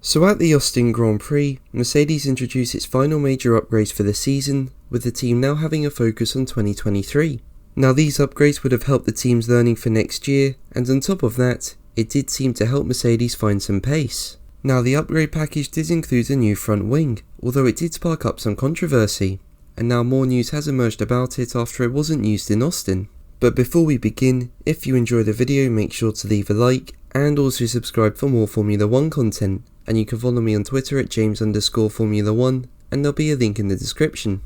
So at the Austin Grand Prix, Mercedes introduced its final major upgrades for the season, with the team now having a focus on 2023. Now these upgrades would have helped the team's learning for next year, and on top of that, it did seem to help Mercedes find some pace. Now the upgrade package did include a new front wing, although it did spark up some controversy, and now more news has emerged about it after it wasn't used in Austin. But before we begin, if you enjoy the video, make sure to leave a like, and also subscribe for more Formula 1 content. And you can follow me on Twitter at James_Formula1, and there'll be a link in the description.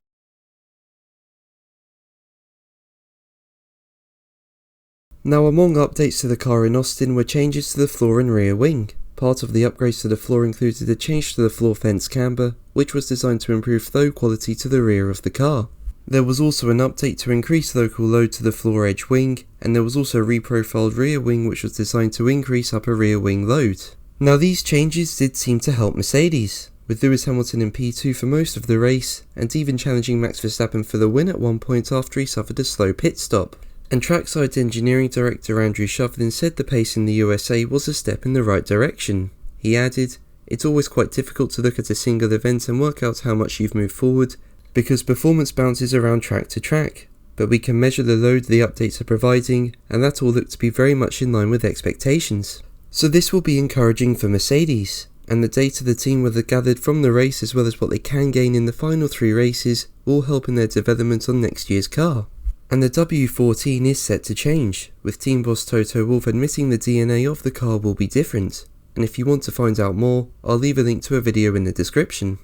Now among updates to the car in Austin were changes to the floor and rear wing. Part of the upgrades to the floor included a change to the floor fence camber, which was designed to improve flow quality to the rear of the car. There was also an update to increase local load to the floor edge wing, and there was also a reprofiled rear wing which was designed to increase upper rear wing load. Now these changes did seem to help Mercedes, with Lewis Hamilton in P2 for most of the race, and even challenging Max Verstappen for the win at one point after he suffered a slow pit stop. And trackside engineering director Andrew Shovlin said the pace in the USA was a step in the right direction. He added, "It's always quite difficult to look at a single event and work out how much you've moved forward, because performance bounces around track to track, but we can measure the load the updates are providing, and that all looked to be very much in line with expectations." So this will be encouraging for Mercedes, and the data the team will have gathered from the race as well as what they can gain in the final 3 races will help in their development on next year's car. And the W14 is set to change, with team boss Toto Wolff admitting the DNA of the car will be different, and if you want to find out more, I'll leave a link to a video in the description.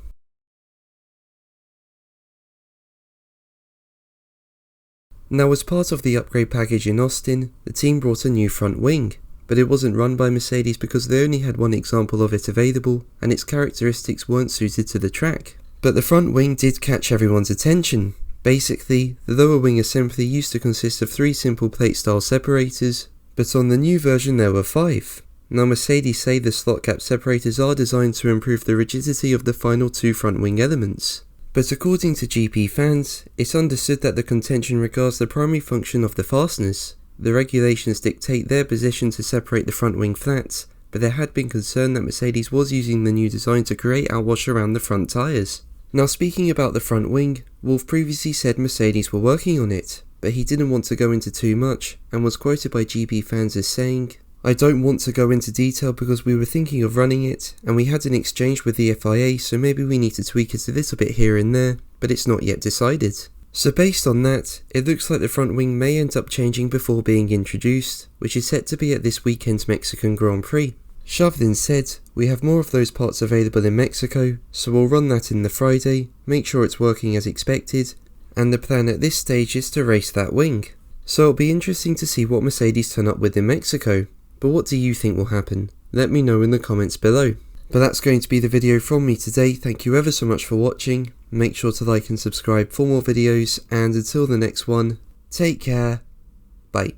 Now as part of the upgrade package in Austin, the team brought a new front wing. But it wasn't run by Mercedes because they only had one example of it available, and its characteristics weren't suited to the track. But the front wing did catch everyone's attention. Basically, the lower wing assembly used to consist of 3 simple plate style separators, but on the new version there were 5. Now Mercedes say the slot gap separators are designed to improve the rigidity of the final 2 front wing elements. But according to GP fans, it's understood that the contention regards the primary function of the fasteners. The regulations dictate their position to separate the front wing flats, but there had been concern that Mercedes was using the new design to create outwash around the front tyres. Now speaking about the front wing, Wolff previously said Mercedes were working on it, but he didn't want to go into too much, and was quoted by GP fans as saying, "I don't want to go into detail because we were thinking of running it, and we had an exchange with the FIA, so maybe we need to tweak it a little bit here and there, but it's not yet decided." So based on that, it looks like the front wing may end up changing before being introduced, which is set to be at this weekend's Mexican Grand Prix. Shovlin said, "We have more of those parts available in Mexico, so we'll run that in the Friday, make sure it's working as expected, and the plan at this stage is to race that wing." So it'll be interesting to see what Mercedes turn up with in Mexico, but what do you think will happen? Let me know in the comments below. But that's going to be the video from me today. Thank you ever so much for watching. Make sure to like and subscribe for more videos, and until the next one, take care, bye.